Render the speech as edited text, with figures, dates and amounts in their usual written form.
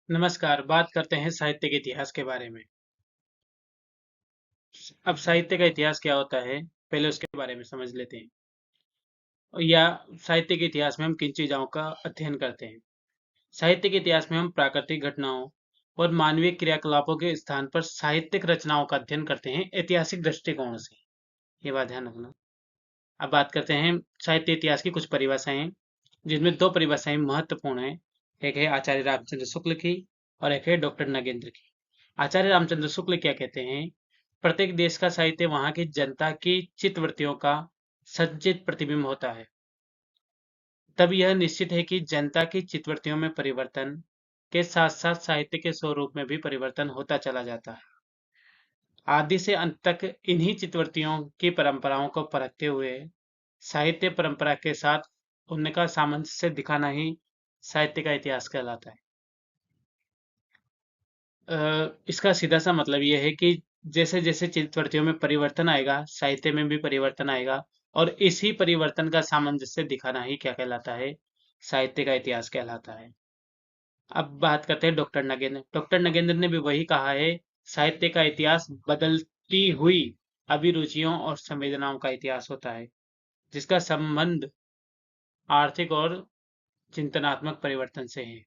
नमस्कार, बात करते हैं साहित्य के इतिहास के बारे में। अब साहित्य का इतिहास क्या होता है, पहले उसके बारे में समझ लेते हैं। या साहित्य के इतिहास में हम किन चीज़ों का अध्ययन करते हैं। साहित्य के इतिहास में हम प्राकृतिक घटनाओं और मानवीय क्रियाकलापों के स्थान पर साहित्यिक रचनाओं का अध्ययन करते हैं ऐतिहासिक दृष्टिकोण से। ये बात ध्यान रखना। अब बात करते हैं साहित्य इतिहास की कुछ परिभाषाएं, जिनमें दो परिभाषाएं महत्वपूर्ण हैं। एक है आचार्य रामचंद्र शुक्ल की और एक है डॉक्टर नगेंद्र की। आचार्य रामचंद्र शुक्ल क्या कहते हैं? प्रत्येक देश का साहित्य वहां की जनता की चित्तवृत्तियों का सच्चित प्रतिबिंब होता है। तब यह निश्चित है कि जनता की चित्तवृत्तियों में परिवर्तन के साथ साथ साहित्य के स्वरूप में भी परिवर्तन होता चला जाता है। आदि से अंत तक इन्हीं चित्तवृत्तियों की परंपराओं को परखते हुए साहित्य परंपरा के साथ उनका सामंजस्य दिखाना ही साहित्य का इतिहास कहलाता है। इसका सीधा सा मतलब यह है कि जैसे जैसे चित्तवृत्तियों में परिवर्तन आएगा, साहित्य में भी परिवर्तन आएगा और इसी परिवर्तन का सामंजस्य दिखाना ही क्या कहलाता है? साहित्य का इतिहास कहलाता है। अब बात करते हैं डॉक्टर नगेंद्र। डॉक्टर नगेंद्र ने भी वही कहा है, साहित्य का इतिहास बदलती हुई अभिरुचियों और संवेदनाओं का इतिहास होता है, जिसका संबंध आर्थिक और चिंतनात्मक परिवर्तन से है।